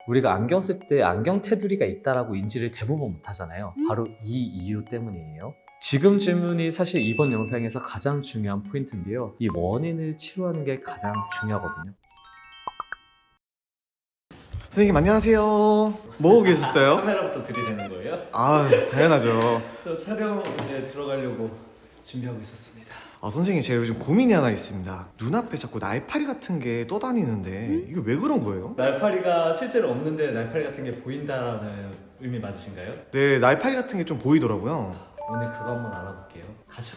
우리가 안경 쓸 때 안경 테두리가 있다라고 인지를 대부분 못하잖아요. 바로 이 이유 때문이에요. 지금 질문이 사실 이번 영상에서 가장 중요한 포인트인데요. 이 원인을 치료하는 게 가장 중요하거든요. 선생님 안녕하세요. 뭐 하고 계셨어요? 카메라부터 들이대는 거예요? 아 당연하죠. 저 촬영 이제 들어가려고 준비하고 있었습니다. 선생님 제가 요즘 고민이 하나 있습니다. 눈앞에 자꾸 날파리 같은 게 떠다니는데 이게 왜 그런 거예요? 날파리가 실제로 없는데 날파리 같은 게 보인다라는 의미 맞으신가요? 네, 날파리 같은 게 좀 보이더라고요. 오늘 그거 한번 알아볼게요. 가죠.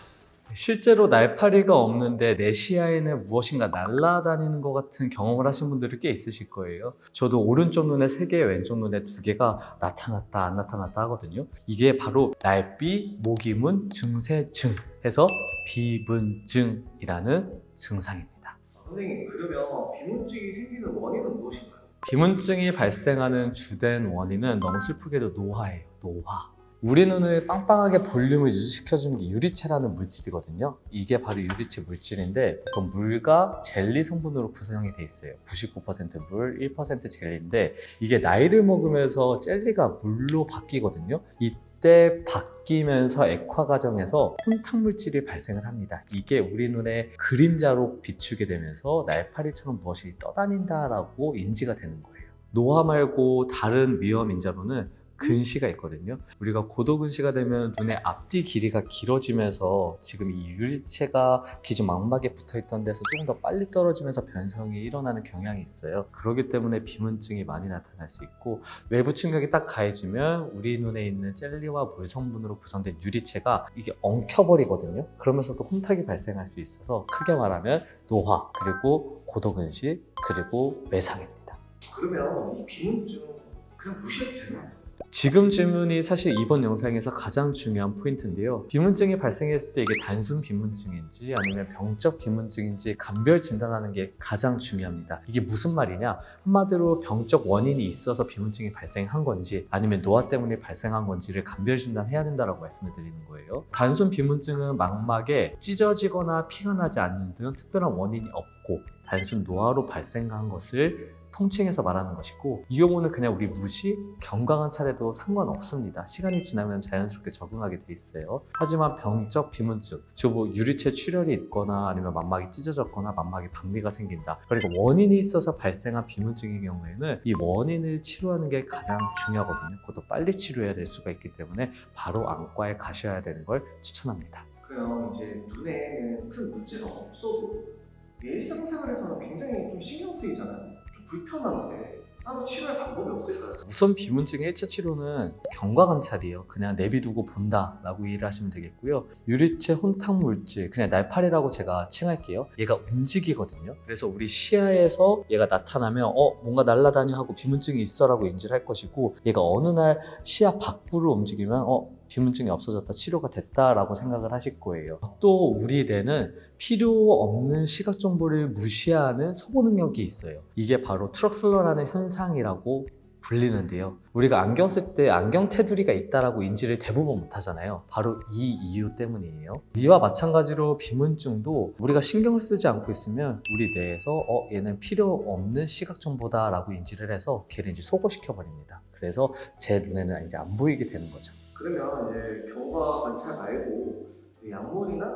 실제로 날파리가 없는데 내 시야에는 무엇인가 날아다니는 것 같은 경험을 하신 분들이 꽤 있으실 거예요. 저도 오른쪽 눈에 3개, 왼쪽 눈에 2개가 나타났다 안 나타났다 하거든요. 이게 바로 날비, 모기문, 증세증 해서 비문증이라는 증상입니다. 선생님 그러면 비문증이 생기는 원인은 무엇인가요? 비문증이 발생하는 주된 원인은 너무 슬프게도 노화예요. 노화. 우리 눈을 빵빵하게 볼륨을 유지시켜주는 게 유리체라는 물질이거든요. 이게 바로 유리체 물질인데 보통 물과 젤리 성분으로 구성이 돼 있어요. 99% 물, 1% 젤리인데 이게 나이를 먹으면서 젤리가 물로 바뀌거든요. 이때 바뀌면서 액화 과정에서 혼탁 물질이 발생을 합니다. 이게 우리 눈에 그림자로 비추게 되면서 날파리처럼 무엇이 떠다닌다라고 인지가 되는 거예요. 노화 말고 다른 위험 인자로는 근시가 있거든요. 우리가 고도근시가 되면 눈의 앞뒤 길이가 길어지면서 지금 이 유리체가 기존 망막에 붙어있던 데서 조금 더 빨리 떨어지면서 변성이 일어나는 경향이 있어요. 그렇기 때문에 비문증이 많이 나타날 수 있고 외부 충격이 딱 가해지면 우리 눈에 있는 젤리와 물 성분으로 구성된 유리체가 이게 엉켜버리거든요. 그러면서도 혼탁이 발생할 수 있어서 크게 말하면 노화, 그리고 고도근시, 그리고 외상입니다. 그러면 이 비문증 그냥 무시해도 되나요? 지금 질문이 사실 이번 영상에서 가장 중요한 포인트인데요. 비문증이 발생했을 때 이게 단순 비문증인지 아니면 병적 비문증인지 감별 진단하는 게 가장 중요합니다. 이게 무슨 말이냐? 한마디로 병적 원인이 있어서 비문증이 발생한 건지 아니면 노화 때문에 발생한 건지를 감별 진단해야 된다고 말씀을 드리는 거예요. 단순 비문증은 망막에 찢어지거나 피가 나지 않는 등 특별한 원인이 없고 단순 노화로 발생한 것을 통칭해서 말하는 것이고 이 경우는 그냥 우리 무시, 경과간 차례도 상관없습니다. 시간이 지나면 자연스럽게 적응하게 돼 있어요. 하지만 병적 비문증, 즉 뭐 유리체 출혈이 있거나 아니면 망막이 찢어졌거나 망막에 박리가 생긴다. 그리고 원인이 있어서 발생한 비문증의 경우에는 이 원인을 치료하는 게 가장 중요하거든요. 그것도 빨리 치료해야 될 수가 있기 때문에 바로 안과에 가셔야 되는 걸 추천합니다. 그럼 이제 눈에는 큰 문제가 없어도 일상생활에서는 굉장히 좀 신경 쓰이잖아요. 좀 불편한데 따로 치료할 방법이 없을까요? 우선 비문증의 1차 치료는 경과관찰이에요. 그냥 내비두고 본다라고 이해를 하시면 되겠고요. 유리체 혼탁 물질, 그냥 날파리라고 제가 칭할게요. 얘가 움직이거든요. 그래서 우리 시야에서 얘가 나타나면 뭔가 날아다녀 하고 비문증이 있어라고 인지를 할 것이고 얘가 어느 날 시야 밖으로 움직이면 비문증이 없어졌다, 치료가 됐다라고 생각을 하실 거예요. 또 우리 뇌는 필요 없는 시각 정보를 무시하는 소고 능력이 있어요. 이게 바로 트럭슬러라는 현상이라고 불리는데요. 우리가 안경 쓸 때 안경 테두리가 있다라고 인지를 대부분 못하잖아요. 바로 이 이유 때문이에요. 이와 마찬가지로 비문증도 우리가 신경을 쓰지 않고 있으면 우리 뇌에서 얘는 필요 없는 시각 정보다라고 인지를 해서 걔를 이제 소거시켜 버립니다. 그래서 제 눈에는 이제 안 보이게 되는 거죠. 그러면 이제 경과 관찰 말고 이제 약물이나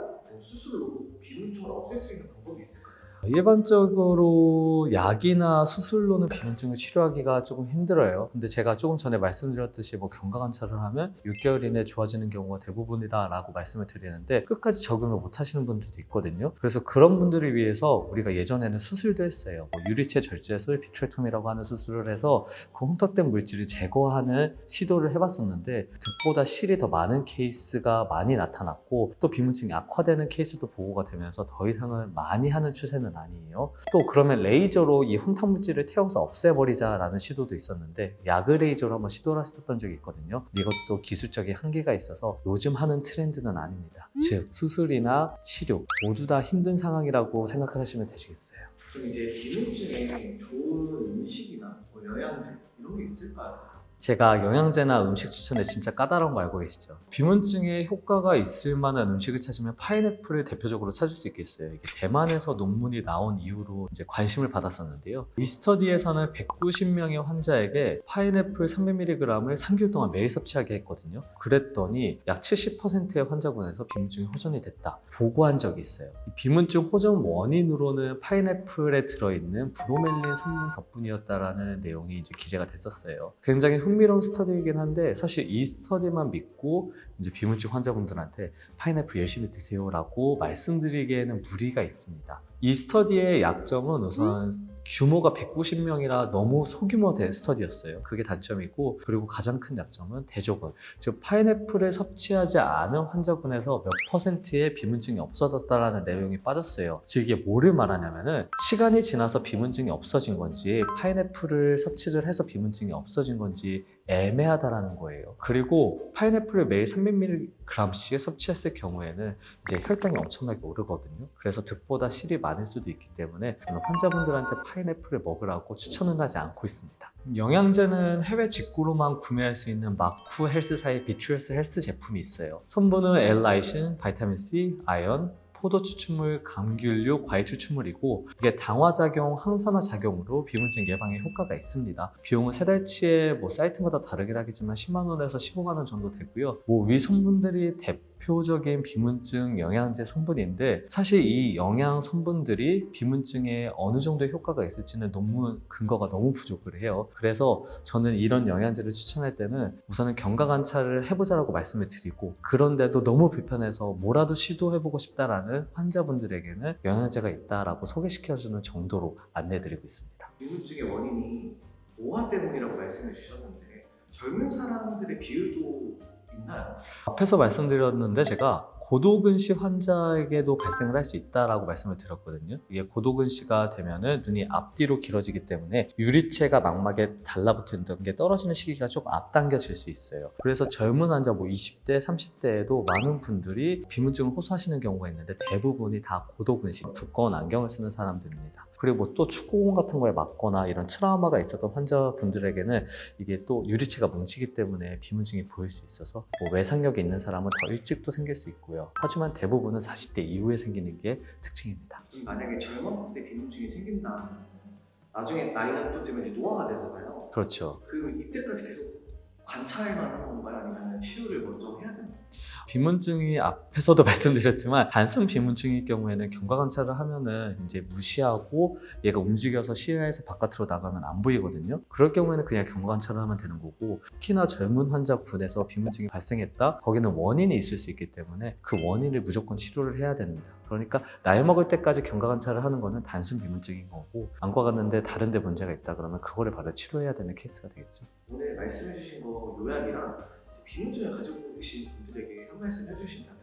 수술로 비문증을 없앨 수 있는 방법이 있을까요? 일반적으로 약이나 수술로는 비문증을 치료하기가 조금 힘들어요. 근데 제가 조금 전에 말씀드렸듯이 뭐 경과관찰을 하면 6개월 이내에 좋아지는 경우가 대부분이다 라고 말씀을 드리는데 끝까지 적응을 못 하시는 분들도 있거든요. 그래서 그런 분들을 위해서 우리가 예전에는 수술도 했어요. 뭐 유리체 절제술, 비트렉tom이라고 하는 수술을 해서 그 혼탁된 물질을 제거하는 시도를 해봤었는데 득보다 실이 더 많은 케이스가 많이 나타났고 또 비문증이 악화되는 케이스도 보고가 되면서 더 이상은 많이 하는 추세는 아니에요. 또 그러면 레이저로 이 혼탁 물질을 태워서 없애버리자라는 시도도 있었는데 야그 레이저로 한번 시도를 했었던 적이 있거든요. 이것도 기술적인 한계가 있어서 요즘 하는 트렌드는 아닙니다. 즉 수술이나 치료 모두 다 힘든 상황이라고 생각하시면 되시겠어요. 그럼 이제 비문증에 좋은 음식이나 뭐 영양제 이런 게 있을까요? 제가 영양제나 음식 추천에 진짜 까다로운 거 알고 계시죠? 비문증에 효과가 있을 만한 음식을 찾으면 파인애플을 대표적으로 찾을 수 있겠어요. 이게 대만에서 논문이 나온 이후로 이제 관심을 받았었는데요. 이 스터디에서는 190명의 환자에게 파인애플 300mg을 3개월 동안 매일 섭취하게 했거든요. 그랬더니 약 70%의 환자군에서 비문증이 호전이 됐다. 보고한 적이 있어요. 이 비문증 호전 원인으로는 파인애플에 들어있는 브로멜린 성분 덕분이었다라는 내용이 이제 기재가 됐었어요. 굉장히 흥미로운 스터디이긴 한데 사실 이 스터디만 믿고 이제 비문증 환자분들한테 파인애플 열심히 드세요라고 말씀드리기에는 무리가 있습니다. 이 스터디의 약점은 우선 규모가 190명이라 너무 소규모된 스터디였어요. 그게 단점이고, 그리고 가장 큰 약점은 대조군, 즉 파인애플을 섭취하지 않은 환자군에서 몇 퍼센트의 비문증이 없어졌다라는 내용이 빠졌어요. 즉 이게 뭐를 말하냐면은 시간이 지나서 비문증이 없어진 건지 파인애플을 섭취를 해서 비문증이 없어진 건지 애매하다라는 거예요. 그리고 파인애플을 매일 300mg씩 섭취했을 경우에는 이제 혈당이 엄청나게 오르거든요. 그래서 득보다 실이 많을 수도 있기 때문에 저는 환자분들한테 파인애플을 먹으라고 추천은 하지 않고 있습니다. 영양제는 해외 직구로만 구매할 수 있는 마쿠 헬스사의 비트리어스 헬스 제품이 있어요. 성분은 L-라이신, 바이타민 C, 아연, 포도 추출물, 감귤류, 과일 추출물이고 이게 당화작용, 항산화 작용으로 비문증 예방에 효과가 있습니다. 비용은 세 달치에 사이트마다 다르긴 하겠지만 10만 원에서 15만 원 정도 되고요. 위 성분들이 대표적인 비문증 영양제 성분인데 사실 이 영양 성분들이 비문증에 어느 정도의 효과가 있을지는 논문 근거가 너무 부족을 해요. 그래서 저는 이런 영양제를 추천할 때는 우선은 경과 관찰을 해보자라고 말씀을 드리고, 그런데도 너무 불편해서 뭐라도 시도해보고 싶다라는 환자분들에게는 영양제가 있다라고 소개시켜주는 정도로 안내드리고 있습니다. 비문증의 원인이 노화 때문이라고 말씀해 주셨는데 젊은 사람들의 비율도 있나요? 앞에서 말씀드렸는데 제가 고도근시 환자에게도 발생을 할 수 있다라고 말씀을 드렸거든요. 이게 고도근시가 되면은 눈이 앞뒤로 길어지기 때문에 유리체가 망막에 달라붙는 게 떨어지는 시기가 조금 앞당겨질 수 있어요. 그래서 젊은 환자 20대, 30대에도 많은 분들이 비문증을 호소하시는 경우가 있는데 대부분이 다 고도근시, 두꺼운 안경을 쓰는 사람들입니다. 그리고 또 축구공 같은 거에 맞거나 이런 트라우마가 있었던 환자분들에게는 이게 또 유리체가 뭉치기 때문에 비문증이 보일 수 있어서 외상력이 있는 사람은 더 일찍 또 생길 수 있고요. 하지만 대부분은 40대 이후에 생기는 게 특징입니다. 만약에 젊었을 때 비문증이 생긴다, 나중에 나이가 또 들면 이제 노화가 되잖아요. 그렇죠. 이때까지 계속 관찰만 하는 건가요? 아니면 치료를 먼저 해야 되나요? 비문증이 앞에서도 말씀드렸지만 단순 비문증일 경우에는 경과 관찰을 하면은 이제 무시하고 얘가 움직여서 시야에서 바깥으로 나가면 안 보이거든요. 그럴 경우에는 그냥 경과 관찰을 하면 되는 거고, 특히나 젊은 환자군에서 비문증이 발생했다? 거기는 원인이 있을 수 있기 때문에 그 원인을 무조건 치료를 해야 됩니다. 그러니까 나이 먹을 때까지 경과 관찰을 하는 거는 단순 비문증인 거고, 안과 갔는데 다른 데 문제가 있다 그러면 그거를 바로 치료해야 되는 케이스가 되겠죠. 오늘 말씀해 주신 거 요약이랑 비문증을 가지고 계신 분들에게 한 말씀 해주신다면?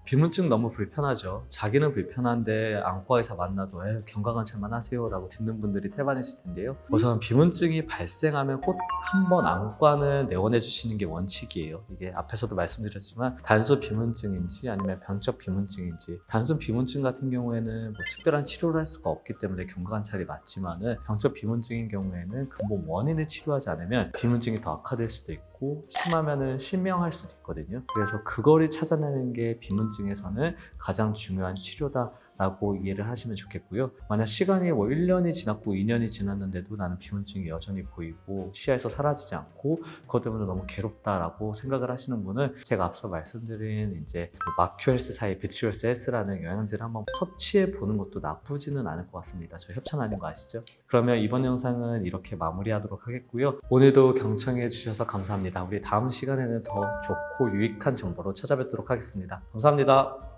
비문증 너무 불편하죠. 자기는 불편한데 안과에서 만나도 경과 관찰만 하세요라고 듣는 분들이 태반이실 텐데요. 우선 비문증이 발생하면 꼭 한번 안과는 내원해 주시는 게 원칙이에요. 이게 앞에서도 말씀드렸지만 단순 비문증인지 아니면 병적 비문증인지, 단순 비문증 같은 경우에는 특별한 치료를 할 수가 없기 때문에 경과 관찰이 맞지만은 병적 비문증인 경우에는 근본 원인을 치료하지 않으면 비문증이 더 악화될 수도 있고 심하면은 실명할 수도 있거든요. 그래서 그거를 찾아내는 게 비문증에서는 가장 중요한 치료다라고 이해를 하시면 좋겠고요. 만약 시간이 1년이 지났고 2년이 지났는데도 나는 비문증이 여전히 보이고 시야에서 사라지지 않고 그것 때문에 너무 괴롭다라고 생각을 하시는 분은 제가 앞서 말씀드린 이제 마큐 헬스사의 비트리어스 헬스라는 영양제를 한번 섭취해 보는 것도 나쁘지는 않을 것 같습니다. 저 협찬 아닌 거 아시죠? 그러면 이번 영상은 이렇게 마무리하도록 하겠고요. 오늘도 경청해 주셔서 감사합니다. 우리 다음 시간에는 더 좋고 유익한 정보로 찾아뵙도록 하겠습니다. 감사합니다.